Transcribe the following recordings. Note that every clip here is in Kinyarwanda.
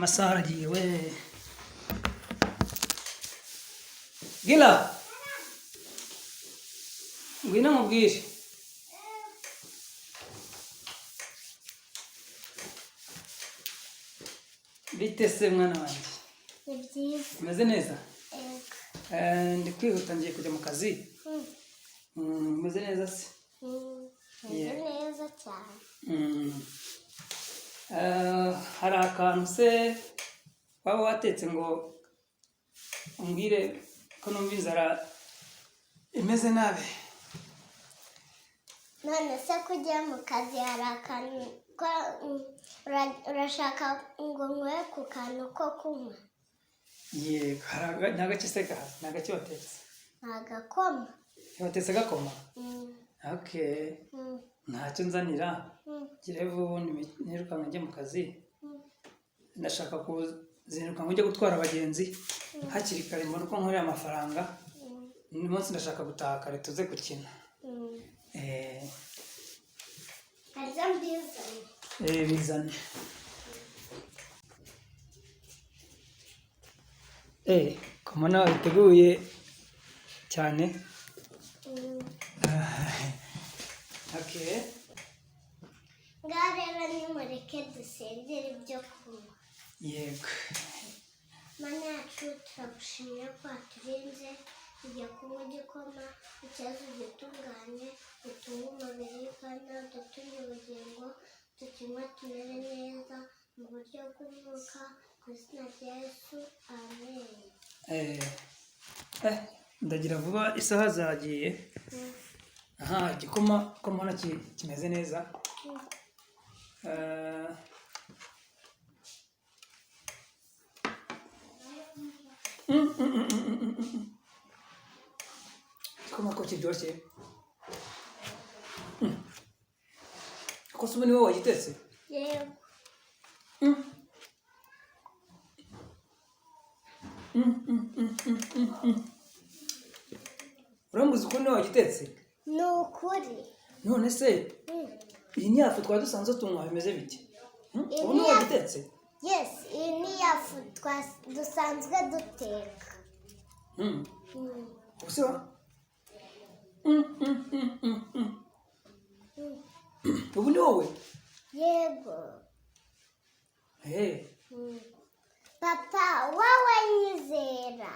amasaha aragiye we. Gila ngwino nkubwire. Bite se mwana wanjye? Ni byiza. Umeze neza? Yego. Ndi kwihuta ngiye kujya mu kazi. Umeze neza se? Meze neza cyane. Hari akantu se waba watetse ngo umbwire ko numva inzara imeze nabi? None se ko ugiye mu kazi hari akantu urashaka ngo nkwe ku kantu ko kunywa? Yego, ni agaki se gahaze? Ni agaki watetse? Ni agakoma. Watetse agakoma? Okay. Ntacyo nzanira. Gira vuba ubundi nirukanka njye mu kazi. Ndashaka kuzinduka ngo njye gutwara abagenzi hakiri kare mbona uko nkorera amafaranga. Uyu munsi ndashaka gutaha kare tuze gukina. Harya mbizane. Bizane. Koma nawe witeguye cyane. Okay. Ngaho rero nimureke dusengere ibyo kunywa. Yego. Mana yacu turagushimira ko waturinze tujya kunywa igikoma, ikibazo gitunganye, gitunga umubiri kandi dutunge ubugingo, tukinywa tumere neza mu buryo bw'umwuka, ku izina rya Yesu, amen. Ndagira vuba isaha zagiye. Igikoma ko mbona kimeze neza. Igikoma ko kiryoshye. Ko se ubu ni wowe wagitetse? Yego. Urambuza uko ni wowe wagitetse? Ni ukuri. None se iyi ni yafu twari dusanzwe tunywa bimeze bite? Ubu ni wowe wagitetse? Yes, iyi ni yafu dusanzwe duteka. Ubuse wa? Ubu ni wowe? Yego. Papa, wowe nyizera,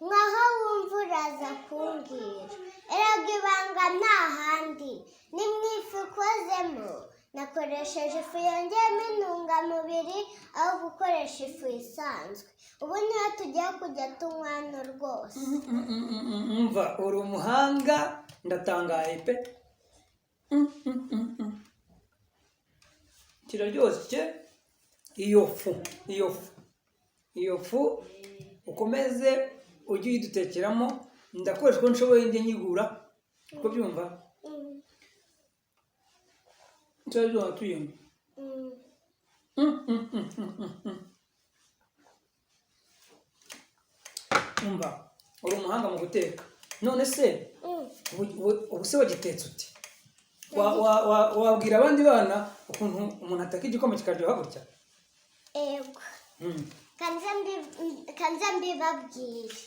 nkaho wumva uraza kumbwira. Erega ibanga nta handi, ni mu ifu ikozemo. Nakoresheje ifu yongeyemo intungamubiri aho gukoresha ifu isanzwe. Ubu niyo tugiye kujya tunywa hano rwose. Umva, uri umuhanga, ndatangaye pe. Kiraryoshye. Iyo fu ukomeze ujye uyidutekeramo, ndakoresha uko nshoboye njye nyigura. Uko byumva? Nshobora tuyumva. Umva, uri umuhanga mu guteka. None se ubu se wagitetse uti? Wabwira abandi bana ukuntu umuntu ateka igikoma kikaryoha gutya? Ego. Kanze mbibabwire.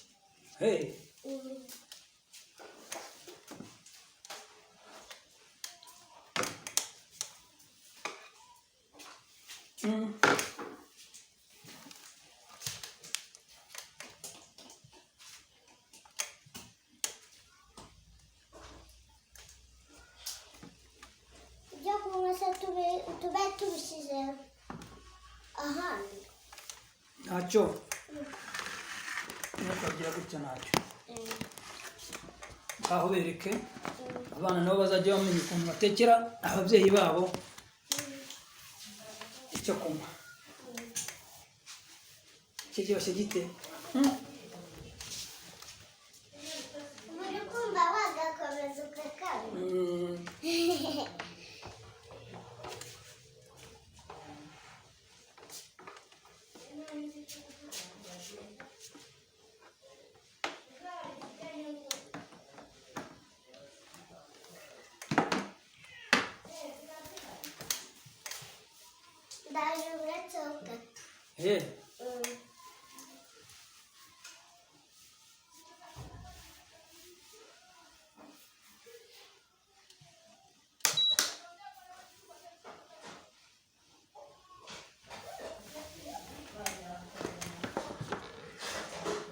Ibyo kunywa se tube tubishyize ahandi. Ntacyo. Ntukagira gutya ntacyo. Aho bereke abana nabo bazajya bamenya ukuntu batekera ababyeyi babo icyo kunywa. Kiryoshye gite? Muri kumva wagakomeza ukakara. Ndaje uretse gato.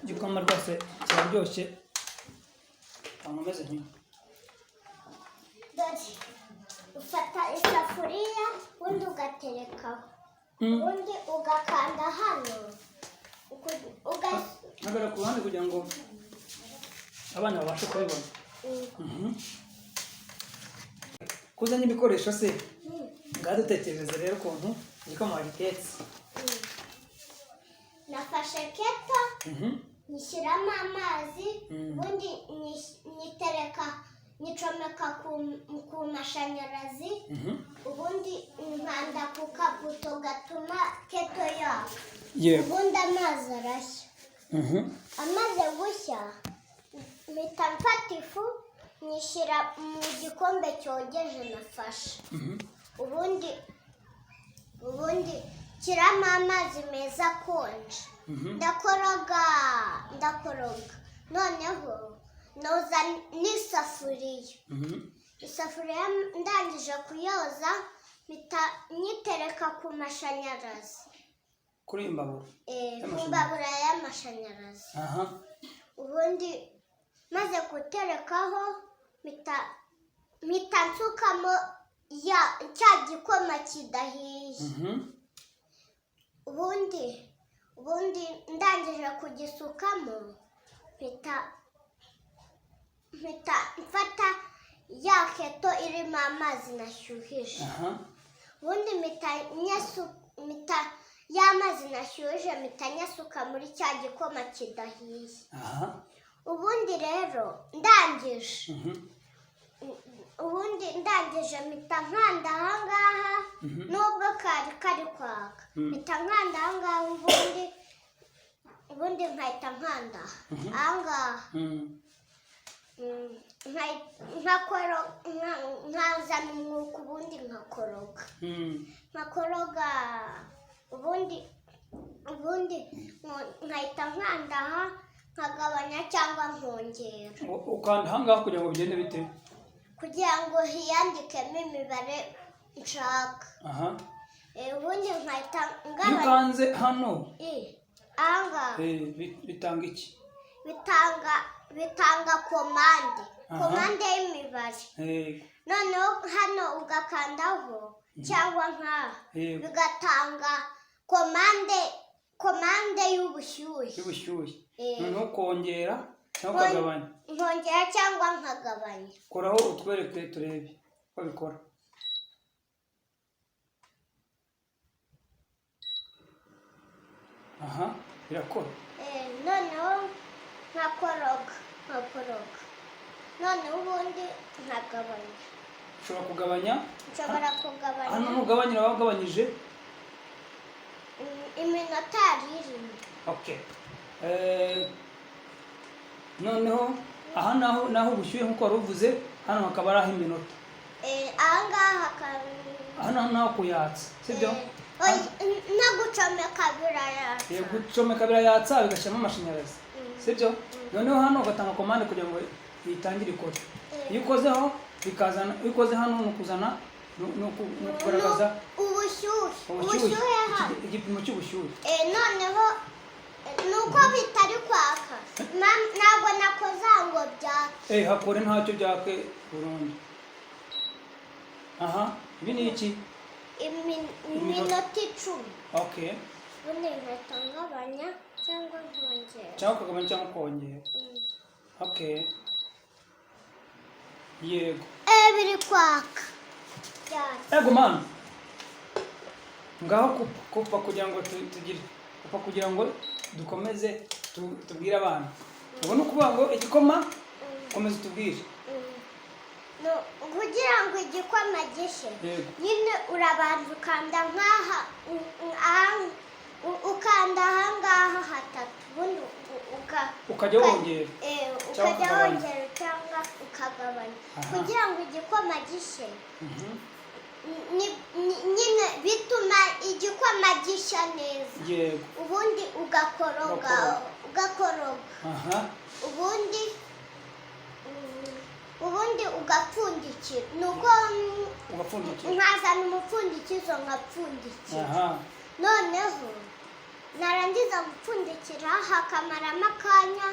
igikoma rwose kiraryoshye ntabwo umeze nk'iyo. dore ufata isafuriya ubundi ugaterekaho ubundi ugakanda hano hagarara ku ruhande kugira ngo abana babashe kubibona. Kuzanye ibikoresho se ngaho dutekereze rero ukuntu igikoma wagitetse. nafashe keto nyishyiramo amazi ubundi nyicomeka ku mashanyarazi ubundi nkanda ku kabuto gatuma keto yaka ubundi amazi arashya. amaze gushya mpita mfata ifu nyishyira mu gikombe cyogeje nafashe ubundi nshyiramo amazi meza akonje ndakoroga noneho noza n'isafuriya ndangije kuyoza mpita nyitereka ku mashanyarazi kuri imbabura ku mbabura y'amashanyarazi. ubundi maze guterekaho mpita nsukamo cya gikoma kidahiye ubundi ndangije kugisukamo mpita mfata ya keto irimo amazi nashyuhije ubundi mpita y'amazi nashyuhije mpita nyasuka muri cya gikoma kidahiye. ubundi rero ndangije mpita nkanda ahangaha nubwo kari kwaka mpita nkanda ahangaha ubundi nkahita nkanda ahangaha nkazana umwuka ubundi nkakoroga ubundi nkahita nkanda aha nkagabanya cyangwa nkongera. ukanda ahangaha kugira ngo bigende bite? kugira ngo hiyandikemo imibare nshaka. ubundi nkahita ngabanya. iyo ukanze hano ahangaha bitanga iki? bitanga komande y'imibare. noneho hano ugakandaho cyangwa nkaha bigatanga komande y'ubushyuhe. noneho kongera cyangwa ukagabanya. nkongera cyangwa nkagabanya. koraho utwereke turebe uko bikora. birakora. noneho nkakoroga noneho ubundi nkagabanya. ushobora kugabanya. nshobora kugabanya. hano ntugabanyira wagabanyije iminota yari irimo. noneho aha naho ubushyuhe nk'uko wari uvuze hano hakaba ari ah'iminota. ahangaha hano naho kuyatsa sibyo? no gucomeka birayatsa. gucomeka birayatsa bigashyiramo amashanyarazi sibyo? noneho hano ugatanga komande kugira ngo itangire ikore. iyo ukoze hano ni ukuzana ni ukugaragaza ubushyuhe hano igipimo cy'ubushyuhe. noneho nuko bitari kwaka ntabwo nakoze ngo byake. hakore ntacyo byake burundu. ibi ni iki? iminota 10. ubundi nkahita ngabanya cyangwa nkongera. cyangwa ukagabanya cyangwa ukongera. yego. biri kwaka. ego mani ngaho kupa kugira ngo tugire kupa kugira ngo dukomeze tubwire abana. ubona ukuvuga ngo igikoma komeza utubwire. kugira ngo igikoma gishe nyine urabanza ukanda nkaha ukanda ahangaha hatatu ubundi ukajya wongera cyangwa ukagabanya kugira ngo igikoma gishe nyine bituma igikoma gishya neza. Yego. Ubundi ugakoroga. Aha. ubundi ugapfundikira. Nuko nkazana umupfundikizo nkapfundikira. Aha. Noneho narangiza gupfundikira hakamaramo akanya,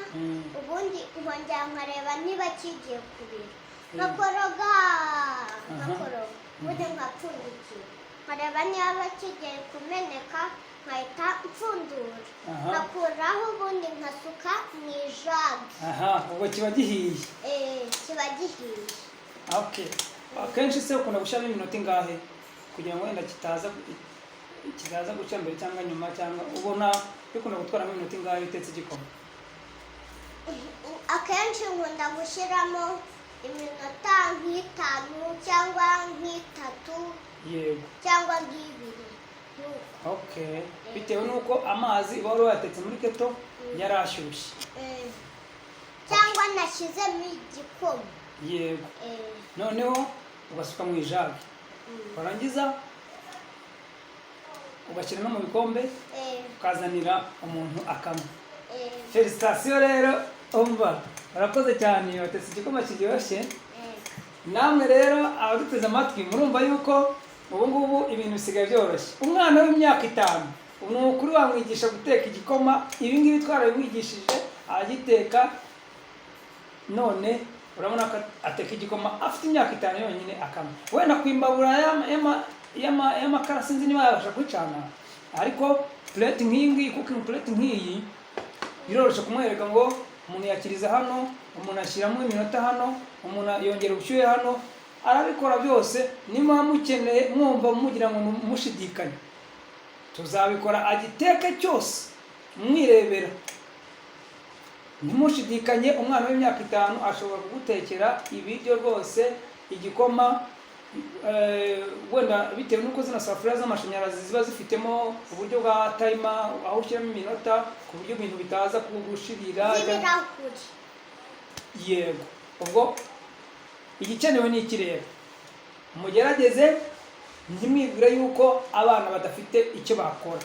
ubundi nkongera nkareba niba kigiye kubira. Nkakoroga, ubundi nkapfundikira. Nkareba niba kigiye kumeneka, nkahita mfundura. Nkakuraho ubundi nkasuka mu ijage. Aha, ubwo kiba gihiye. Kiba gihiye. Okay. Akenshi se ukunda gushyiramo iminota ingahe kugira ngo wenda kitaza guca mbere cyangwa nyuma, cyangwa ubona bikunda gutwaramo iminota ingahe utetse igikoma? Akenshi nkunda gushyiramo iminota nk'itanu cyangwa nk'itatu. Yego. Cyangwa nk'ibiri. Okay. Bitewe nuko amazi uba wari watetse muri keto yari ashyushye. Cyangwa nashyizemo igikoma. Yego. Noneho ugasuka mu ijage. Warangiza ugashyira no mu bikombe, ukazanira umuntu akanywa. Felicitasiyo rero, umva urakoze cyane, watetse igikoma kiryoshye. Namwe rero abaduteze amatwi murumva yuko ubu ngubu ibintu bisigaye byoroshye. Umwana w'imyaka 5 ni ukuri wamwigisha guteka igikoma. Ibi ngibi twarabimwigishije agiteka, none urabona ko ateka igikoma afite imyaka 5 yonyine akanywa. Wenda kwimbabura y'amakara sinzi niba yabasha kwicana, ariko plate nk'ingi, cooking plate nk'iyi biroroshye kumwereka ngo umuntu yakiriza hano, umuntu ashyiramo iminota hano, umuntu yongera ubushyuhe hano, arabikora byose. Niba mukeneye mwumva mugira ngo mushidikanye, tuzabikora agiteke cyose mwirebera, ntimushidikanye. Umwana w'imyaka 5 ashobora kugutekera ibiryo rwose, igikoma. Wenda bitewe nuko zino safuriya z'amashanyarazi ziba zifitemo uburyo bwa timer, aho ushyiramo iminota ku buryo ibintu bitaza kugushirira. Yego. Ubwo igikenewe ni iki rero? Mugerageze ntimwibwire yuko abana badafite icyo bakora.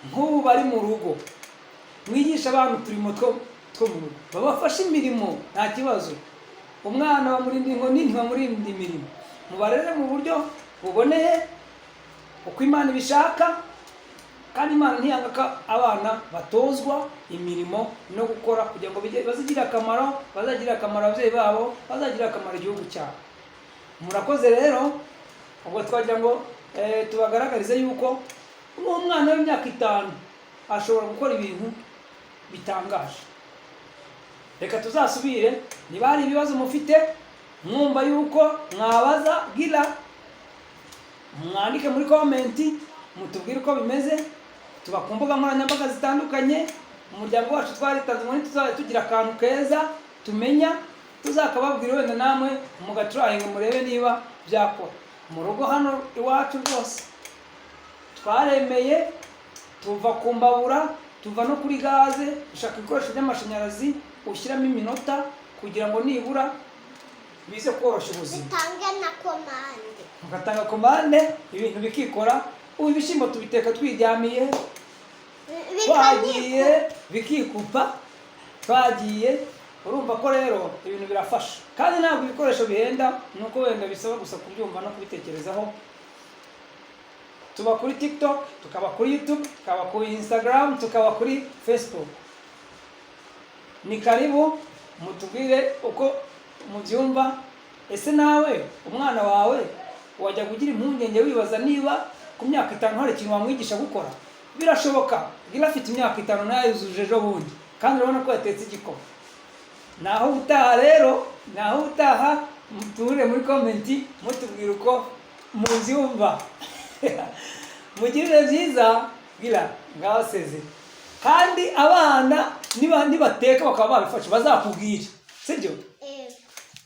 Nk'ubu bari mu rugo, mwigisha abantu turimo two mu rugo, babafashe imirimo nta kibazo. Umwana bamurinda inkoni ntibamurinda imirimo. Mubarere mu buryo buboneye uko Imana ibishaka, kandi Imana ntiyanga ko abana batozwa imirimo no gukora kugira ngo bazigire akamaro, bazagirire akamaro ababyeyi babo, bazagirire akamaro igihugu cyabo. Murakoze rero. Ubwo twagira ngo tubagaragarize yuko umwana w'imyaka 5 ashobora gukora ibintu bitangaje. Reka tuzasubire, niba hari ibibazo mufite mwumva yuko mwabaza, gira mwandike muri komenti mutubwire uko bimeze. Tuba ku mbuga nkoranyambaga zitandukanye. Umuryango wacu twaritanze ngo tuzajya tugira akantu keza tumenya, tuzakababwira wenda namwe mugaturahinga murebe niba byakora. Mu rugo hano iwacu rwose twaremeye, tuva ku mbabura, tuva no kuri gaze, ushaka ibikoresho by'amashanyarazi ushyiramo iminota kugira ngo nibura bize koroshya ubuzima. Ugatanga komande, ibintu bikikora. Ubu ibishyimbo tubiteka twiryamiye, twagiye bikikupa, twagiye. Urumva ko rero ibintu birafasha, kandi ntabwo ibikoresho bihenda, nuko wenda bisaba gusa kubyumva no kubitekerezaho. Tuba kuri TikTok, tukaba kuri YouTube, tukaba kuri Instagram, tukaba kuri Facebook. Ni karibu mutubwire uko mubyumva. Ese nawe umwana wawe wajya kugira impungenge wibaza niba ku myaka 5 hari ikintu wamwigisha gukora? Birashoboka. Gira afite imyaka 5 nayo yuzuje ejo bundi, kandi urabona ko yatetse igikoma. Naho utaha rero, muture muri komenti mutubwire uko mubyumva. Mugirire byiza, gira ngabaseze. Kandi abana niba bateka bakaba babifashe bazakubwira, sibyo?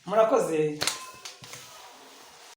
Murakoze.